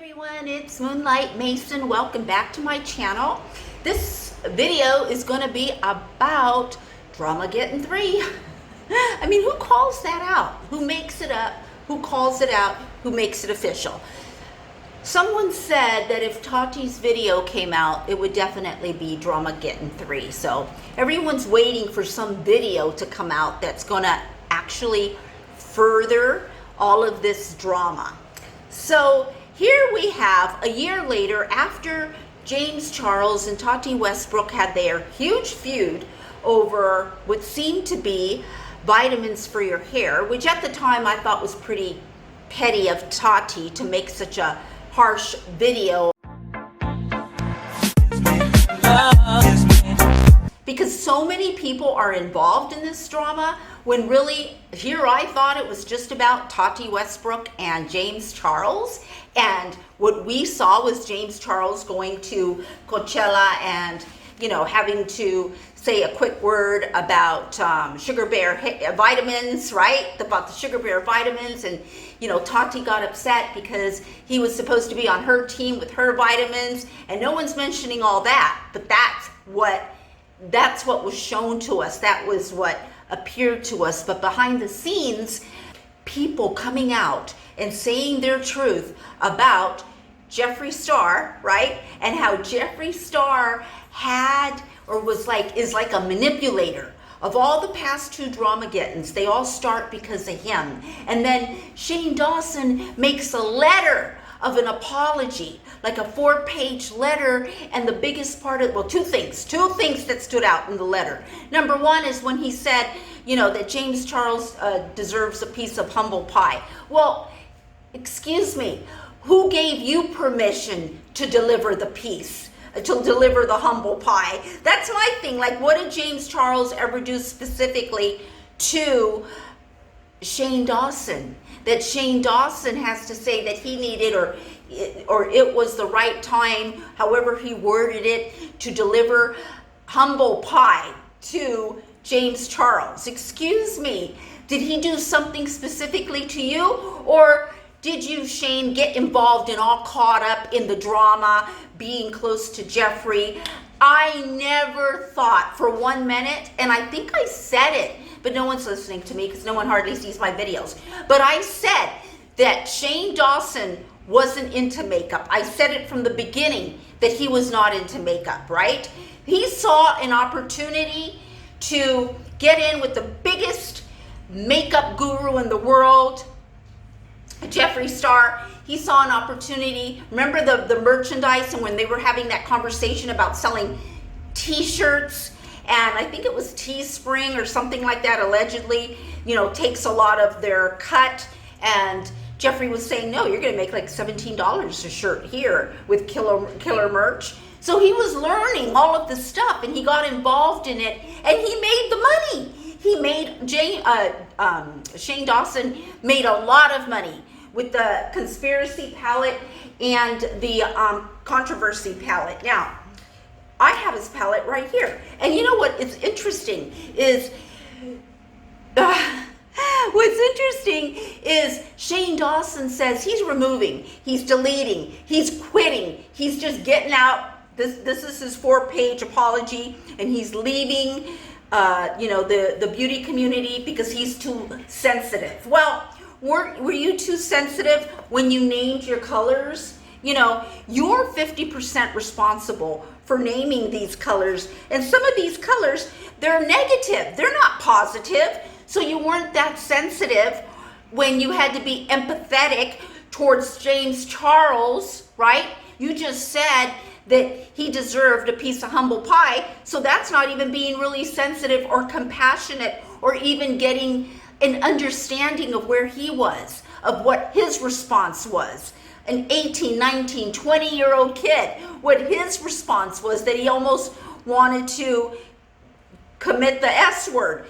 everyone, it's Moonlight Mason. Welcome back to my channel. This video is going to be about drama getting 3. I mean, who calls that out? Who makes it up? Who calls it out? Who makes it official? Someone said that if Tati's video came out, it would definitely be drama getting 3. So everyone's waiting for some video to come out that's going to actually further all of this drama. So here we have, a year later, after James Charles and Tati Westbrook had their huge feud over what seemed to be vitamins for your hair, which at the time I thought was pretty petty of Tati to make such a harsh video. Because so many people are involved in this drama, when really, here I thought it was just about Tati Westbrook and James Charles. And what we saw was James Charles going to Coachella and, you know, having to say a quick word about sugar bear vitamins, right? About the sugar bear vitamins. And, you know, Tati got upset because he was supposed to be on her team with her vitamins. And no one's mentioning all that. But that's what was shown to us. That was what appeared to us. But behind the scenes, people coming out and saying their truth about Jeffree Star, right? And how Jeffree Star had, or was like, is like a manipulator of all the past 2 drama-gettins. They all start because of him. And then Shane Dawson makes a letter of an apology, like a 4-page letter. And the biggest part of, well, two things that stood out in the letter. Number one is when he said, you know, that James Charles deserves a piece of humble pie. Well, excuse me, who gave you permission to deliver the piece, to deliver the humble pie? That's my thing. Like, what did James Charles ever do specifically to Shane Dawson, that Shane Dawson has to say that he needed, or it was the right time, however he worded it, to deliver humble pie to James Charles? Excuse me, did he do something specifically to you? Or did you, Shane, get involved and all caught up in the drama, being close to Jeffree? I never thought for 1 minute, and I think I said it, but no one's listening to me because no one hardly sees my videos. But I said that Shane Dawson wasn't into makeup. I said it from the beginning that he was not into makeup, right? He saw an opportunity to get in with the biggest makeup guru in the world, Jeffree Star. He saw an opportunity. Remember the merchandise, and when they were having that conversation about selling t-shirts, and I think it was Teespring or something like that, allegedly, you know, takes a lot of their cut. And Jeffree was saying, no, you're going to make like $17 a shirt here with killer merch. So he was learning all of this stuff, and he got involved in it, and he made the money. He made, Shane Dawson made a lot of money with the conspiracy palette and the controversy palette. Now, I have his palette right here. And you know what is interesting is, Shane Dawson says he's removing, he's deleting, he's quitting, he's just getting out. This is his 4-page apology, and he's leaving, you know, the beauty community because he's too sensitive. Well, were you too sensitive when you named your colors? You know, you're 50% responsible for naming these colors. And some of these colors, they're negative. They're not positive. So you weren't that sensitive when you had to be empathetic towards James Charles, right? You just said that he deserved a piece of humble pie. So that's not even being really sensitive or compassionate, or even getting an understanding of where he was, of what his response was. An 18, 19, 20-year-old kid, what his response was, that he almost wanted to commit the S word.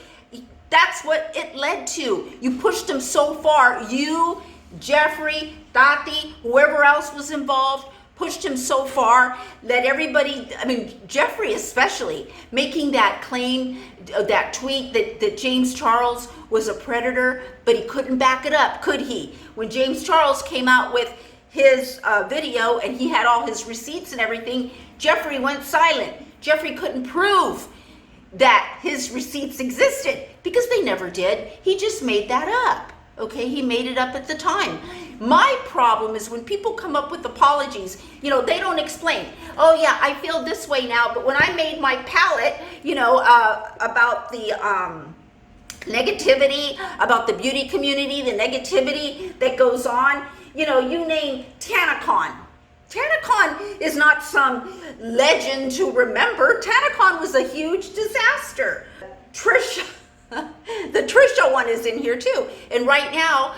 That's what it led to. You pushed him so far. You, Jeffree, Tati, whoever else was involved, pushed him so far, let everybody, I mean, Jeffree especially, making that claim, that tweet that James Charles was a predator, but he couldn't back it up, could he? When James Charles came out with his video and he had all his receipts and everything, Jeffree went silent. Jeffree couldn't prove that his receipts existed because they never did. He just made that up. Okay, he made it up at the time. My problem is when people come up with apologies, they don't explain. Oh yeah, I feel this way now, but when I made my palette, about the negativity, about the beauty community, the negativity that goes on, you name TanaCon. TanaCon is not some legend to remember. TanaCon was a huge disaster. Trisha, the Trisha one is in here too. And right now,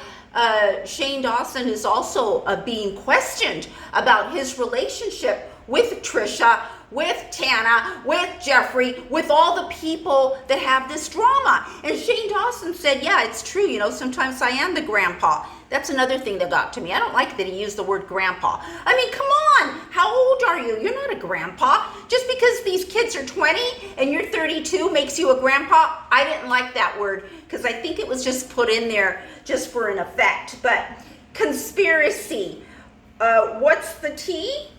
Shane Dawson is also being questioned about his relationship with Trisha, with Tana, with Jeffree, with all the people that have this drama. And Shane Dawson said, yeah, it's true. Sometimes I am the grandpa. That's another thing that got to me. I don't like that he used the word grandpa. I mean, come on. How old are you? You're not a grandpa. Just because these kids are 20 and you're 32 makes you a grandpa. I didn't like that word because I think it was just put in there just for an effect. But conspiracy. What's the tea?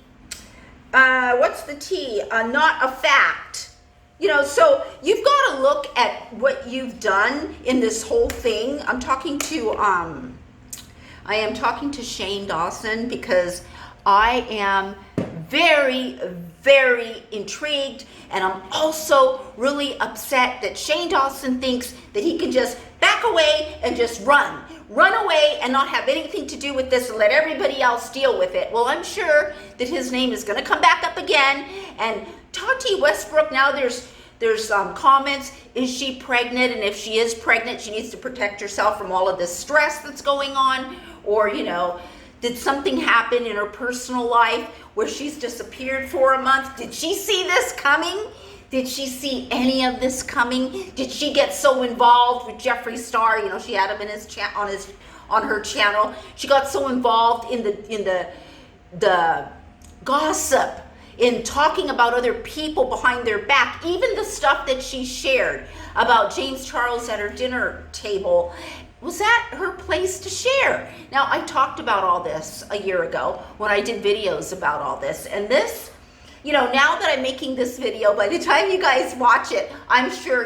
What's the tea? Not a fact. So you've got to look at what you've done in this whole thing. I am talking to Shane Dawson because I am very, very intrigued, and I'm also really upset that Shane Dawson thinks that he can just back away and just run away and not have anything to do with this and let everybody else deal with it. Well, I'm sure that his name is going to come back up again. And Tati Westbrook, now there's comments, is she pregnant? And if she is pregnant, she needs to protect herself from all of this stress that's going on. Or, did something happen in her personal life where she's disappeared for a month? Did she see this coming? Did she see any of this coming? Did she get so involved with Jeffree Star? She had him in his on her channel. She got so involved in the gossip, in talking about other people behind their back, even the stuff that she shared about James Charles at her dinner table. Was that her place to share? Now, I talked about all this a year ago when I did videos about all this. And this, now that I'm making this video, by the time you guys watch it, I'm sure,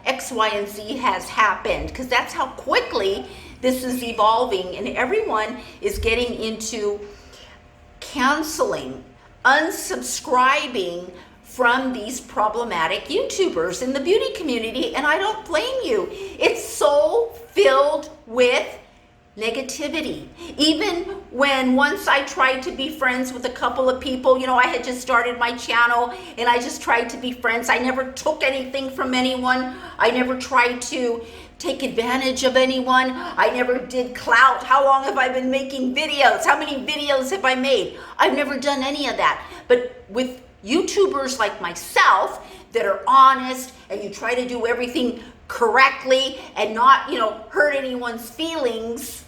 X, Y, and Z has happened, because that's how quickly this is evolving. And everyone is getting into canceling, unsubscribing from these problematic YouTubers in the beauty community, and I don't blame you. It's so filled with negativity. Even when once I tried to be friends with a couple of people, I had just started my channel and I just tried to be friends. I never took anything from anyone. I never tried to take advantage of anyone. I never did clout. How long have I been making videos? How many videos have I made? I've never done any of that. But with YouTubers like myself that are honest and you try to do everything correctly and not, hurt anyone's feelings,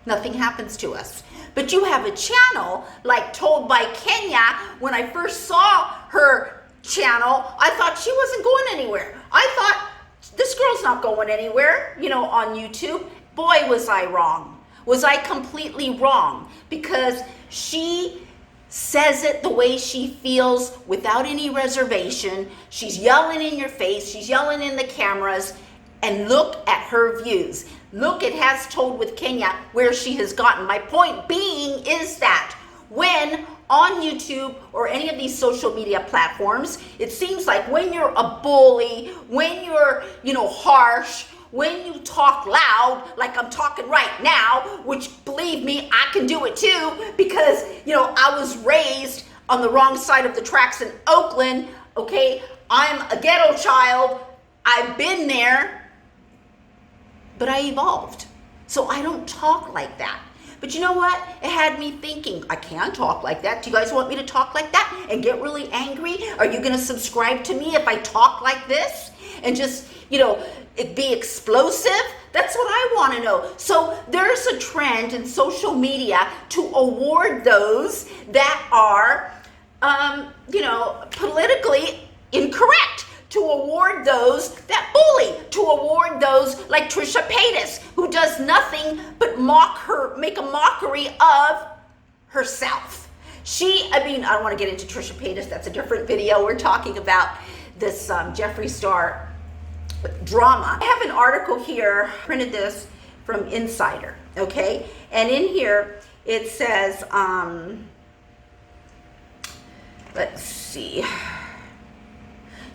nothing happens to us. But you have a channel like Told by Kenya. When I first saw her channel, I thought she wasn't going anywhere. I thought, this girl's not going anywhere, on YouTube. Boy, was I wrong. Was I completely wrong? Because she says it the way she feels without any reservation. She's yelling in your face. She's yelling in the cameras. And look at her views. Look at Has Told with Kenya, where she has gotten. My point being is that when on YouTube or any of these social media platforms, it seems like when you're a bully, when you're, harsh, when you talk loud, like I'm talking right now, which believe me, I can do it too, because, I was raised on the wrong side of the tracks in Oakland, okay? I'm a ghetto child. I've been there, but I evolved. So I don't talk like that. But you know what? It had me thinking, I can't talk like that. Do you guys want me to talk like that and get really angry? Are you going to subscribe to me if I talk like this and just, it be explosive? That's what I want to know. So there's a trend in social media to award those that are, politically incorrect, to award those that bully, to award those like Trisha Paytas, who does nothing but make a mockery of herself. I don't want to get into Trisha Paytas. That's a different video. We're talking about this Jeffree Star drama. I have an article here, printed this from Insider, okay? And in here, it says, let's see.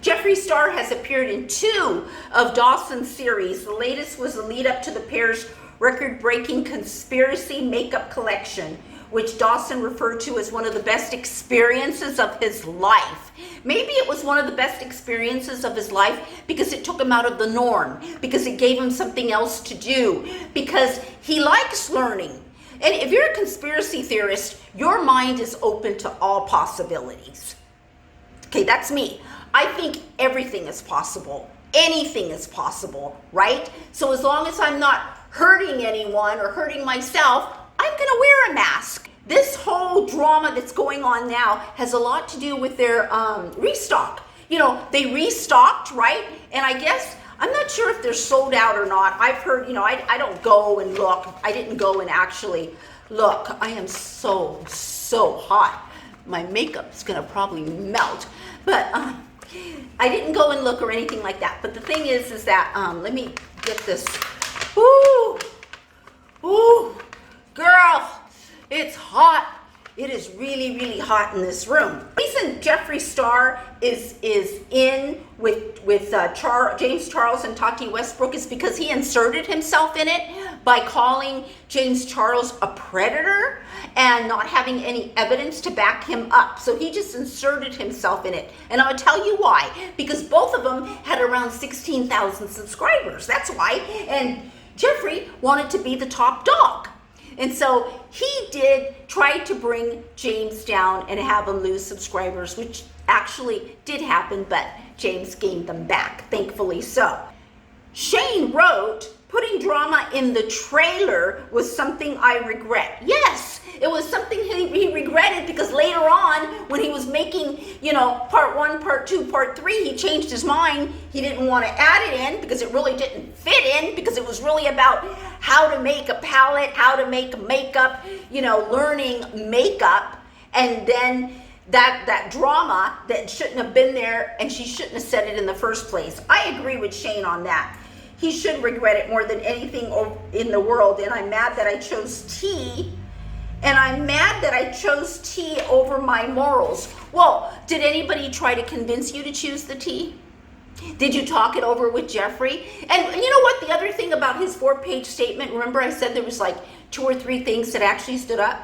Jeffree Star has appeared in 2 of Dawson's series. The latest was the lead up to the pair's record-breaking conspiracy makeup collection, which Dawson referred to as one of the best experiences of his life. Maybe it was one of the best experiences of his life because it took him out of the norm, because it gave him something else to do, because he likes learning. And if you're a conspiracy theorist, your mind is open to all possibilities. Okay, that's me. I think everything is possible. Anything is possible, right? So as long as I'm not hurting anyone or hurting myself, I'm gonna wear a mask. This whole drama that's going on now has a lot to do with their restock. You know, they restocked, right? And I guess, I'm not sure if they're sold out or not. I've heard, I don't go and look. I didn't go and actually look. I am so hot. My makeup's gonna probably melt. But I didn't go and look or anything like that. But the thing is that, let me get this. Ooh, girl, it's hot. It is really hot in this room. The reason Jeffree Star is in with James Charles and Tati Westbrook is because he inserted himself in it by calling James Charles a predator and not having any evidence to back him up. So he just inserted himself in it. And I'm gonna tell you why. Because both of them had around 16,000 subscribers. That's why. And Jeffree wanted to be the top dog. And so he did try to bring James down and have him lose subscribers, which actually did happen, but James gained them back, thankfully so. Shane wrote, putting drama in the trailer was something I regret. Yes, it was something he regretted because later on, when he was making, part 1, part 2, part 3, he changed his mind. He didn't want to add it in because it really didn't fit in, because it was really about how to make a palette, how to make makeup, learning makeup. And then that drama that shouldn't have been there, and she shouldn't have said it in the first place. I agree with Shane on that. He should regret it more than anything in the world. And I'm mad that I chose tea. And I'm mad that I chose tea over my morals. Well, did anybody try to convince you to choose the tea? Did you talk it over with Jeffree? And you know what? The other thing about his 4-page statement, remember I said there was like 2 or 3 things that actually stood up?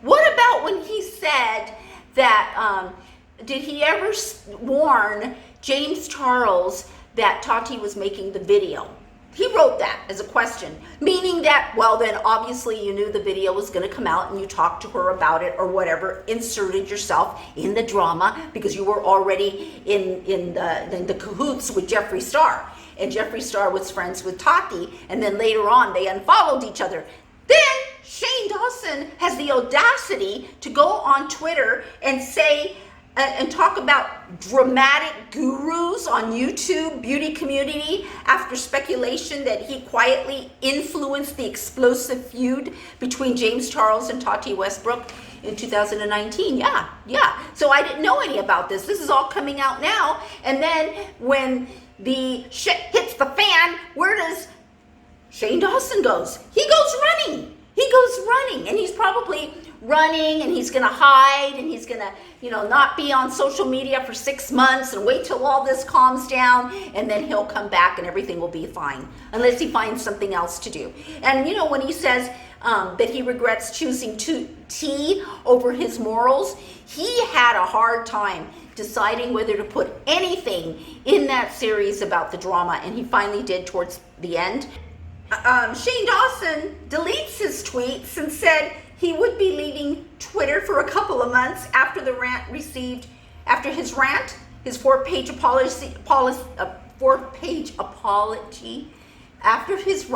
What about when he said that, did he ever warn James Charles that Tati was making the video? He wrote that as a question, meaning that, well, then obviously you knew the video was going to come out and you talked to her about it or whatever, inserted yourself in the drama because you were already in the cahoots with Jeffree Star. And Jeffree Star was friends with Tati, and then later on they unfollowed each other. Then Shane Dawson has the audacity to go on Twitter and say, and talk about dramatic gurus on YouTube beauty community after speculation that he quietly influenced the explosive feud between James Charles and Tati Westbrook in 2019. Yeah. So I didn't know any about this. This is all coming out now. And then when the shit hits the fan, where does Shane Dawson goes? He goes running. And he's probably running, and he's gonna hide, and he's gonna, not be on social media for 6 months and wait till all this calms down, and then he'll come back and everything will be fine, unless he finds something else to do. And when he says that he regrets choosing tea over his morals, he had a hard time deciding whether to put anything in that series about the drama, and he finally did towards the end. Shane Dawson deletes his tweets and said he would be leaving Twitter for a couple of months after his rant, his 4-page apology, after his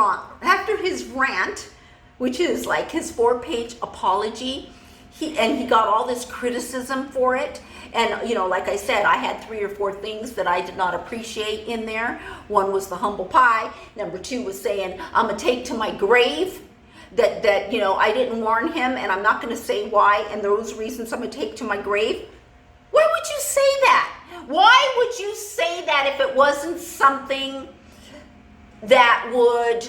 rant, which is like his 4-page apology. He got all this criticism for it. And, like I said, I had 3 or 4 things that I did not appreciate in there. One was the humble pie. Number 2 was saying, I'm going to take to my grave that you know, I didn't warn him, and I'm not going to say why, and those reasons I'm going to take to my grave. Why would you say that? Why would you say that if it wasn't something that would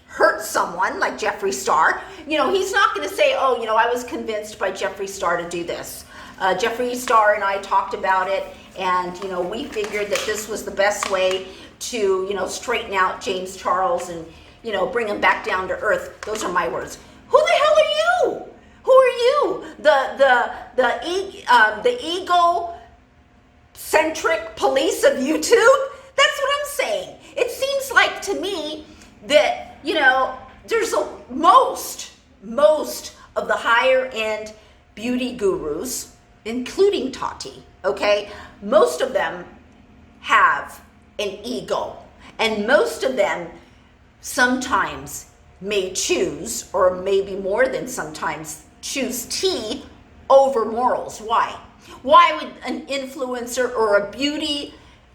hurt someone like Jeffree Star? You know, he's not going to say, oh, you know, I was convinced by Jeffree Star to do this. Jeffree Star and I talked about it, and, you know, we figured that this was the best way to, you know, straighten out James Charles and, you know, bring him back down to earth. Those are my words. Who the hell are you? Who are you? The ego-centric police of YouTube? That's what I'm saying. It seems like to me that, you know, there's most of the higher end beauty gurus, including Tati, okay? Most of them have an ego, and most of them sometimes may choose, or maybe more than sometimes, choose tea over morals. Why? Why would an influencer or a beauty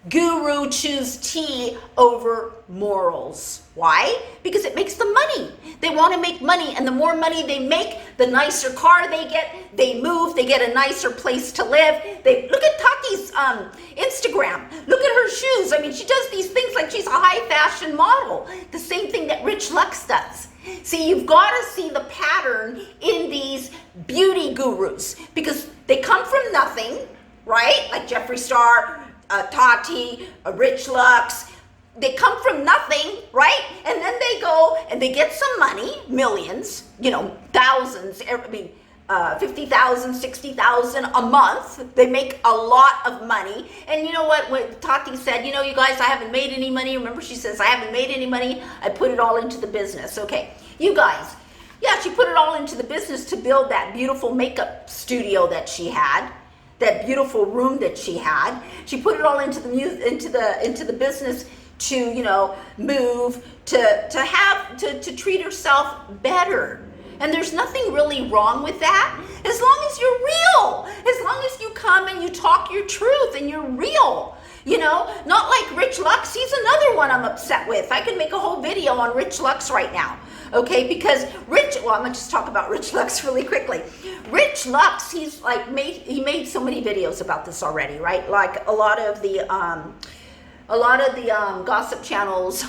guru choose tea over morals? Why? Because it makes them money. They want to make money, and the more money they make, the nicer car they get, they move, they get a nicer place to live. They look at Tati's Instagram. Look at her shoes. I mean, she does these things like she's a high fashion model. The same thing that Rich Lux does. See, you've got to see the pattern in these beauty gurus, because they come from nothing, right? Like Jeffree Star, Tati, Rich Lux. They come from nothing, right? And then they go and they get some money, millions, you know, thousands, 50,000, 60,000 a month. They make a lot of money. And you know what? When Tati said, you know, you guys, I haven't made any money. Remember, she says, I haven't made any money. I put it all into the business. Okay, you guys. Yeah, she put it all into the business to build that beautiful makeup studio that she had, that beautiful room that she had. She put it all into the business to, you know, move, to treat herself better. And there's nothing really wrong with that, as long as you're real, as long as you come and you talk your truth and you're real. You know, not like Rich Lux. He's another one I'm upset with. I could make a whole video on Rich Lux right now. Okay, because I'm gonna just talk about Rich Lux really quickly. Rich Lux, he's like he made so many videos about this already, right? Like a lot of the gossip channels,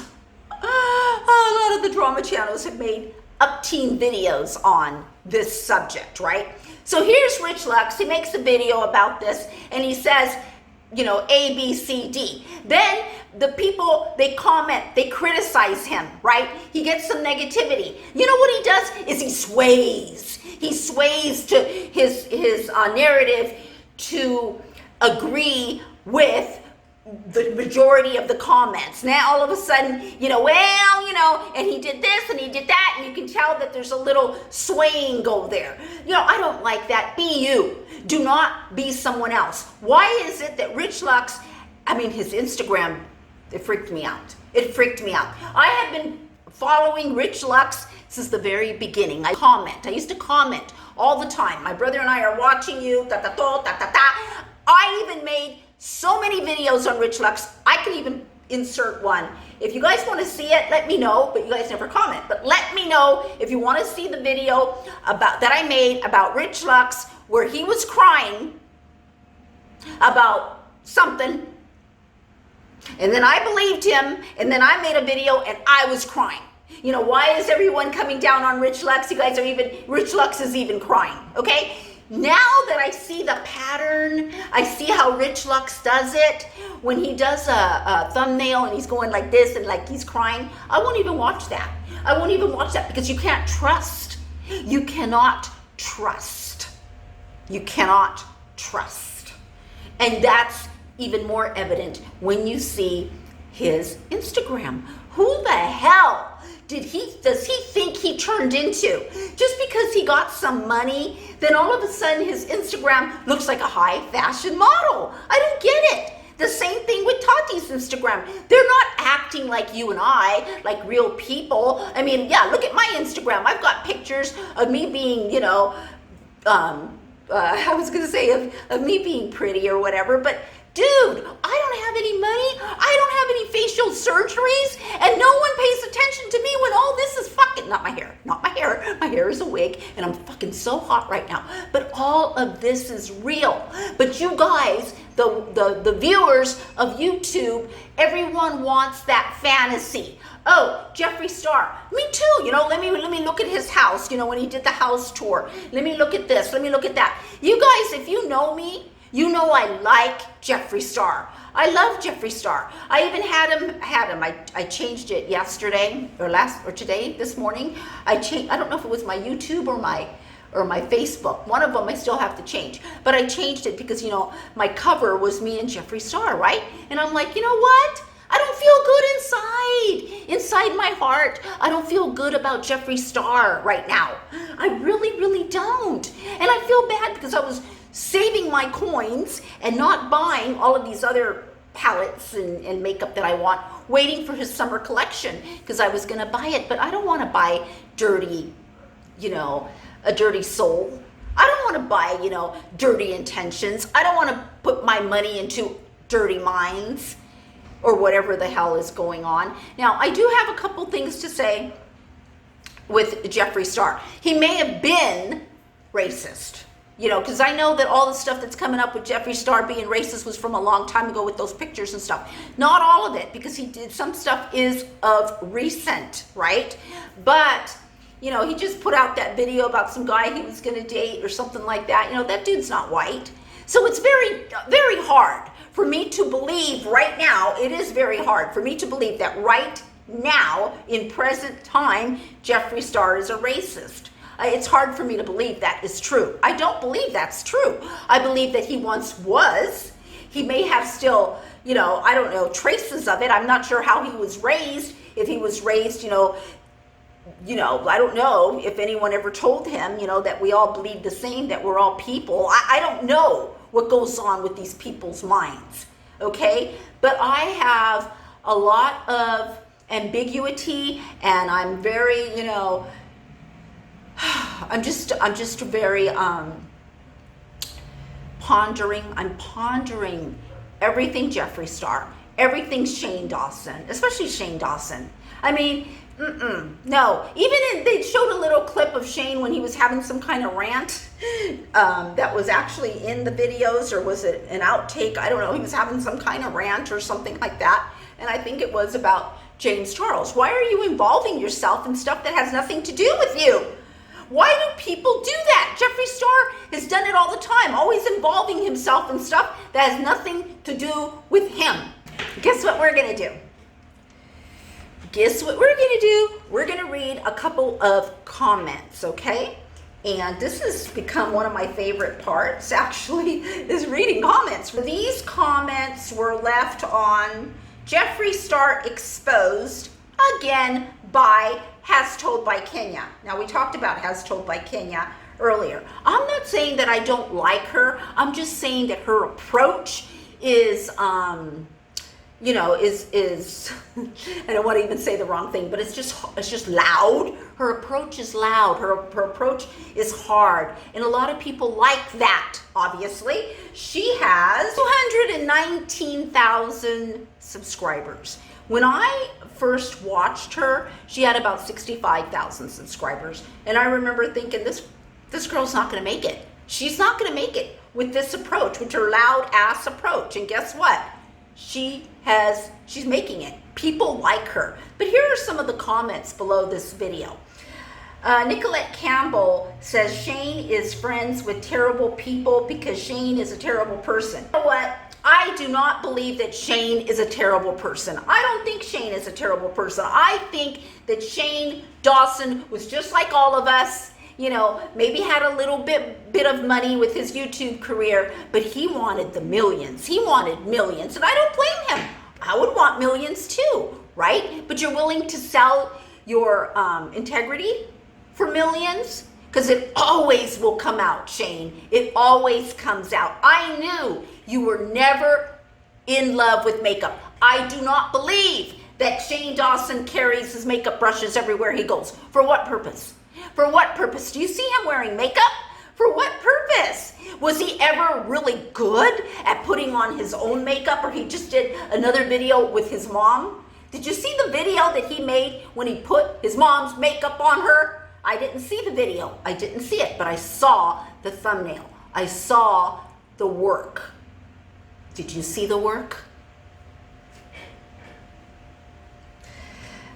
a lot of the drama channels have made up-teen videos on this subject, right? So here's Rich Lux. He makes a video about this, and he says, you know, A, B, C, D. Then the people, they comment, they criticize him, right? He gets some negativity. You know what he does is he sways. He sways to his narrative to agree with the majority of the comments. Now all of a sudden, you know, well, you know, and he did this and he did that, and you can tell that there's a little swaying go there. You know, I don't like that. Be you. Do not be someone else. Why is it that Rich Lux, I mean, his Instagram, it freaked me out. It freaked me out. I have been following Rich Lux since the very beginning. I used to comment all the time. My brother and I are watching you, I even made so many videos on Rich Lux. I could even insert one. If you guys want to see it, let me know, but you guys never comment. But let me know if you want to see the video that I made about Rich Lux, where he was crying about something, and then I believed him, and then I made a video and I was crying. You know, why is everyone coming down on Rich Lux? You guys Rich Lux is even crying, okay? Now that I see the pattern, I see how Rich Lux does it. When he does a thumbnail and he's going like this and like he's crying, I won't even watch that. I won't even watch that, because you can't trust. You cannot trust. You cannot trust. And that's even more evident when you see his Instagram. Who the hell does he think he turned into? Just because he got some money, then all of a sudden his Instagram looks like a high fashion model. I don't get it. The same thing with Tati's Instagram. They're not acting like you and I, like real people. I mean, yeah, look at my Instagram. I've got pictures of me being, you know, I was going to say of me being pretty or whatever, but dude, I don't have any money. I don't have any facial surgeries. And no one pays attention to me when all this is fucking, not my hair. My hair is a wig and I'm fucking so hot right now. But all of this is real. But you guys, the viewers of YouTube, everyone wants that fantasy. Oh, Jeffree Star, me too. Let me look at his house, when he did the house tour. Let me look at this, let me look at that. You guys, if you know me, you know I like Jeffree Star. I love Jeffree Star. I even had him. I changed it yesterday or today, this morning. I don't know if it was my YouTube or my Facebook. One of them I still have to change. But I changed it because, my cover was me and Jeffree Star, right? And I'm like, you know what? I don't feel good inside my heart. I don't feel good about Jeffree Star right now. I really, really don't. And I feel bad because I was saving my coins and not buying all of these other palettes and makeup that I want, waiting for his summer collection because I was going to buy it. But I don't want to buy dirty, a dirty soul. I don't want to buy, dirty intentions. I don't want to put my money into dirty minds or whatever the hell is going on. Now, I do have a couple things to say with Jeffree Star. He may have been racist, because I know that all the stuff that's coming up with Jeffree Star being racist was from a long time ago with those pictures and stuff. Not all of it, because he did, some stuff is of recent, right? But, he just put out that video about some guy he was gonna date or something like that. That dude's not white. So it's very, very hard for me to believe right now, it is very hard for me to believe that right now, in present time, Jeffree Star is a racist. It's hard for me to believe that is true. I don't believe that's true. I believe that he once was. He may have still, I don't know, traces of it. I'm not sure how he was raised. If he was raised, I don't know if anyone ever told him, that we all bleed the same, that we're all people. I don't know what goes on with these people's minds, okay? But I have a lot of ambiguity, and I'm very, I'm just very pondering. I'm pondering everything Jeffree Star, everything Shane Dawson, especially Shane Dawson. I mean, no. Even they showed a little clip of Shane when he was having some kind of rant that was actually in the videos, or was it an outtake? I don't know. He was having some kind of rant or something like that. And I think it was about James Charles. Why are you involving yourself in stuff that has nothing to do with you? Why do people do that? Jeffree Star has done it all the time, always involving himself in stuff that has nothing to do with him. Guess what we're going to do? Guess what we're going to do? We're going to read a couple of comments, okay? And this has become one of my favorite parts, actually, is reading comments. These comments were left on Jeffree Star Exposed, again, by Has Told by Kenya. Now, we talked about Has Told by Kenya earlier. I'm not saying that I don't like her. I'm just saying that her approach is, is I don't want to even say the wrong thing, but it's just loud. Her approach is loud. Her approach is hard. And a lot of people like that, obviously. She has 219,000 subscribers. When I first watched her, she had about 65,000 subscribers. And I remember thinking, this girl's not going to make it. She's not going to make it with this approach, with her loud ass approach. And guess what? She's making it. People like her. But here are some of the comments below this video. Nicolette Campbell says Shane is friends with terrible people because Shane is a terrible person. You know what? I do not believe that Shane is a terrible person. I don't think Shane is a terrible person. I think that Shane Dawson was just like all of us. Maybe had a little bit of money with his YouTube career, but he wanted the millions. He wanted millions, and I don't blame him. I would want millions too, right? But you're willing to sell your integrity for millions? Because it always will come out, Shane. It always comes out. I knew you were never in love with makeup. I do not believe that Shane Dawson carries his makeup brushes everywhere he goes. For what purpose? For what purpose? Do you see him wearing makeup? For what purpose? Was he ever really good at putting on his own makeup, or he just did another video with his mom? Did you see the video that he made when he put his mom's makeup on her? I didn't see the video. I didn't see it, but I saw the thumbnail. I saw the work. Did you see the work?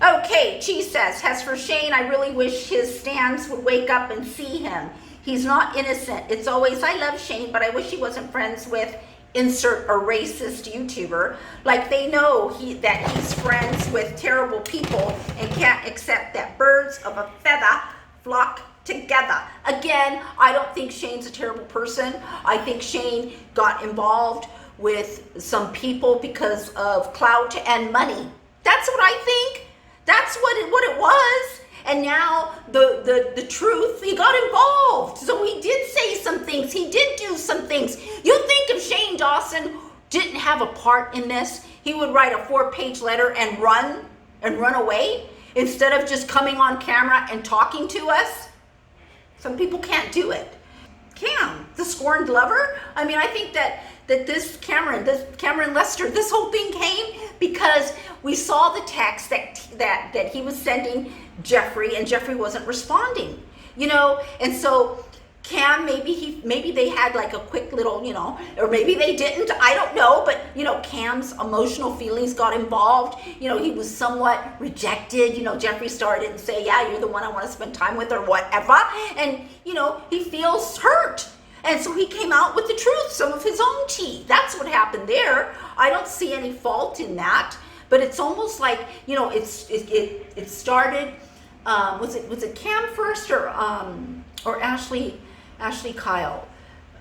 Okay, Chi says, as for Shane, I really wish his stans would wake up and see him. He's not innocent. It's always, I love Shane, but I wish he wasn't friends with insert a racist YouTuber. Like they know that he's friends with terrible people and can't accept that birds of a feather flock together. Again, I don't think Shane's a terrible person. I think Shane got involved with some people because of clout and money. That's what I think. That's what it was. And now the truth, he got involved. So he did say some things. He did do some things. You think if Shane Dawson didn't have a part in this, he would write a 4-page letter and run away instead of just coming on camera and talking to us? Some people can't do it. Cam, the scorned lover? I mean, I think that this Cameron Lester, this whole thing came because we saw the text that he was sending Jeffree, and Jeffree wasn't responding, you know. And so Cam, maybe they had like a quick little, you know, or maybe they didn't, I don't know, but you know, Cam's emotional feelings got involved. You know, he was somewhat rejected. You know, Jeffree Star didn't say, yeah, you're the one I want to spend time with or whatever. And you know, he feels hurt. And so he came out with the truth, some of his own tea. That's what happened there. I don't see any fault in that, but it's almost like, you know, it started. Was it Cam first or Ashley Kyle?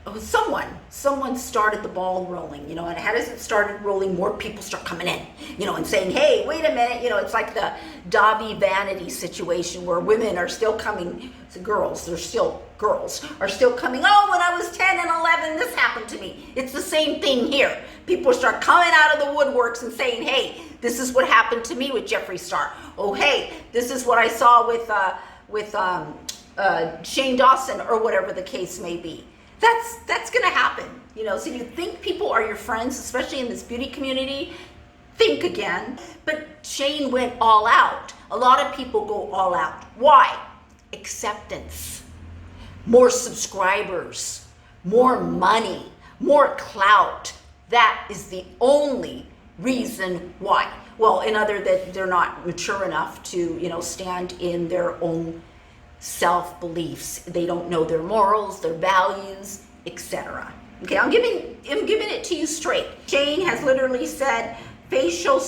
It was someone started the ball rolling, you know, and as it started rolling, more people start coming in, you know, and saying, hey, wait a minute, you know, it's like the Davi Vanity situation where women are still coming, girls are still coming, oh, when I was 10 and 11, this happened to me. It's the same thing here. People start coming out of the woodworks and saying, hey, this is what happened to me with Jeffree Star. Oh, hey, this is what I saw with Shane Dawson, or whatever the case may be. That's gonna happen, you know. So you think people are your friends, especially in this beauty community, think again. But Shane went all out. A lot of people go all out. Why? Acceptance, more subscribers, more money, more clout. That is the only reason why. Well, in other that they're not mature enough to, you know, stand in their own self-beliefs. They don't know their morals, their values, etc. Okay, I'm giving it to you straight. Shane has literally said facial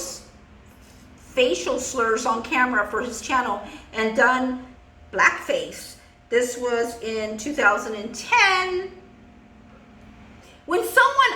slurs on camera for his channel and done blackface. This was in 2010. When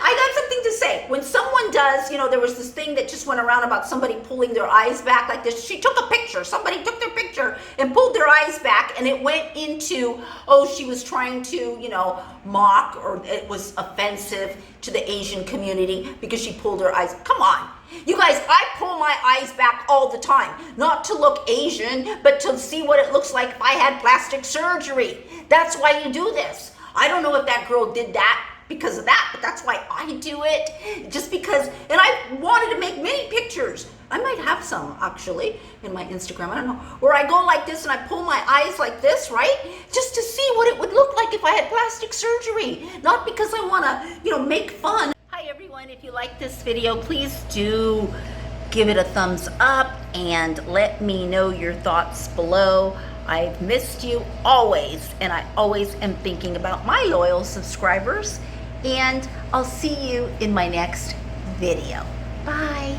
I got something to say. When someone does, you know, there was this thing that just went around about somebody pulling their eyes back like this. She took a picture. Somebody took their picture and pulled their eyes back, and it went into, oh, she was trying to, you know, mock, or it was offensive to the Asian community because she pulled her eyes. Come on. You guys, I pull my eyes back all the time. Not to look Asian, but to see what it looks like if I had plastic surgery. That's why you do this. I don't know if that girl did that because of that, but that's why I do it, just because. And I wanted to make many pictures. I might have some actually in my Instagram, I don't know, where I go like this and I pull my eyes like this, right? Just to see what it would look like if I had plastic surgery, not because I want to, you know, make fun. Hi everyone, if you like this video, please do give it a thumbs up and let me know your thoughts below. I've missed you always, and I always am thinking about my loyal subscribers. And I'll see you in my next video. Bye.